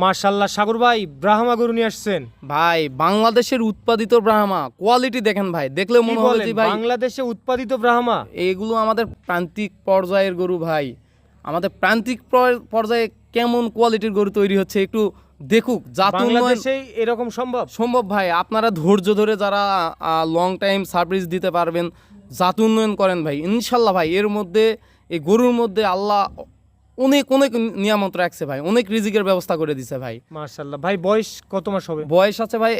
মাশাআল্লাহ সাগর ভাই, ব্রাহ্মা গরু নিয়ে আসছেন ভাই বাংলাদেশের উৎপাদিত ব্রাহ্মা, কোয়ালিটি দেখেন ভাই, দেখলে মনে হবে যে ভাই বাংলাদেশে উৎপাদিত ব্রাহ্মা। এগুলো আমাদের প্রান্তিক পর্যায়ের গরু ভাই। আমাদের প্রান্তিক পর্যায়ে কেমন কোয়ালিটির গরু তৈরি হচ্ছে একটু দেখুক। জাত উন্নয়ন বাংলাদেশেই এরকম সম্ভব সম্ভব ভাই। আপনারা ধৈর্য ধরে যারা লং টাইম সার্ভিস দিতে পারবেন, জাত উন্নয়ন করেন ভাই, ইনশাল্লাহ ভাই এর মধ্যে, এই গরুর মধ্যে আল্লাহ অনেক অনেক নিয়ামত রাখছে ভাই, অনেক রিজিকের ব্যবস্থা করে দিছে ভাই। মাশাআল্লাহ ভাই, বয়স কত মাস হবে? বয়স আছে ভাই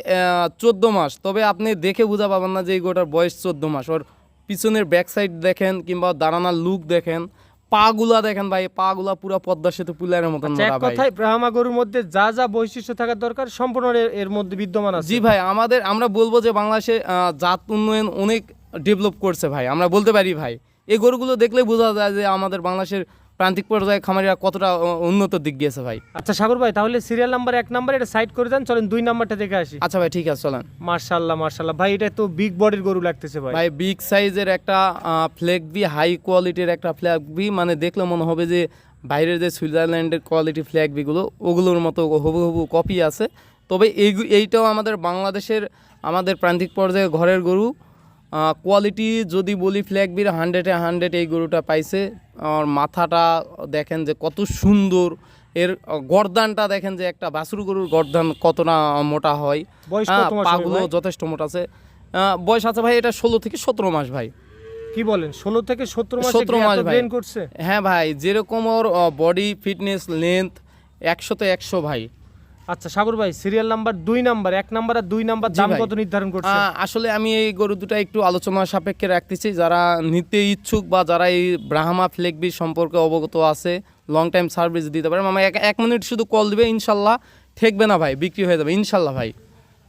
14 মাস। তবে আপনি দেখে বোঝা পাবেন না যে এই গরুটার বয়স 14 মাস। ওর পিছনের ব্যাক সাইড দেখেন কিংবা দাঁড়ানোর লুক দেখেন, পাগুলা দেখেন ভাই, পাগুলা পুরো পদ্মা সেতু পিলারের মতন এক মোটা ভাই। কথায় ব্রাহ্মা গরুর মধ্যে যা যা বৈশিষ্ট্য থাকার দরকার সম্পূর্ণ এর মধ্যে বিদ্যমান আছে। জি ভাই, আমরা বলবো যে বাংলাদেশে জাত উন্নয়ন অনেক ডেভেলপ করছে ভাই, আমরা বলতে পারি ভাই। এই গরুগুলো দেখলে বোঝা যায় যে আমাদের বাংলাদেশের প্রান্তিক পর্যায়ে খামারিরা কতটা উন্নত দিক গিয়েছে ভাই। আচ্ছা সাগর ভাই, তাহলে সিরিয়াল নাম্বার 1 নাম্বার এটা সাইড করে দেন, চলেন 2 নাম্বারটা দেখে আসি। আচ্ছা ভাই ঠিক আছে, চলেন। মাশাআল্লাহ মাশাআল্লাহ ভাই, এটা তো বিগ বডির গরু লাগতেছে ভাই। ভাই বিগ সাইজের একটা ফ্ল্যাগ বি, হাই কোয়ালিটির একটা ফ্ল্যাগ বি, মানে দেখলে মনে হবে যে বাইরের যে সুইজারল্যান্ডের কোয়ালিটি ফ্ল্যাগ বিগুলো ওগুলোর মতো হুবহু কপি আছে। তবে এইটাও আমাদের বাংলাদেশের, আমাদের প্রান্তিক পর্যায়ে ঘরের গরু। কোয়ালিটি যদি বলি ফ্ল্যাগ বির 100-এ 100 এই গরুটা পাইছে। আর মাথাটা দেখেন যে কত সুন্দর, এর গর্দানটা দেখেন যে একটা বাছুর গরুর গর্দান কতটা মোটা হয়। বয়স কত মাস হবে পাগুলো ভাই? যথেষ্ট মোটা আছে। বয়স আছে ভাই এটা 16 থেকে 17 মাস ভাই। কি বলেন, 16 থেকে 17 মাস 17 মাস ভাই। ব্রেন করছে? হ্যাঁ ভাই, যেরকম ওর বডি ফিটনেস লেন্থ 100-তে 100 ভাই। আচ্ছা সাগর ভাই, সিরিয়াল নাম্বার 2 নাম্বার, 1 নাম্বার আর 2 নাম্বার জি দাম ভাই। কত নির্ধারণ করছে? আসলে আমি এই গরু দুটো একটু আলোচনা সাপেক্ষে রাখতেছি। যারা নিতে ইচ্ছুক বা যারা এই ব্রাহ্মা ফ্লেগবি সম্পর্কে অবগত আছে, লং টাইম সার্ভিস দিতে পারে, আমার 1 মিনিট শুধু কল দিবে, ইনশাল্লাহ ঠেকবে না ভাই, বিক্রি হয়ে যাবে ইনশাল্লাহ ভাই।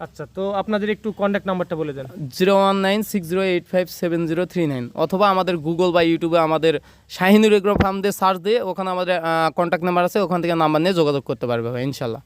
আচ্ছা, তো আপনাদের একটু কন্ট্যাক্ট নাম্বারটা বলে দেন। 01960857039, অথবা আমাদের গুগল বা ইউটিউবে আমাদের শাহিনুর এগ্রো ফার্ম দিয়ে সার্চ দিয়ে ওখানে আমাদের কন্ট্যাক্ট নাম্বার আছে, ওখান থেকে নাম্বার নিয়ে যোগাযোগ করতে পারবে ভাই ইনশাল্লাহ।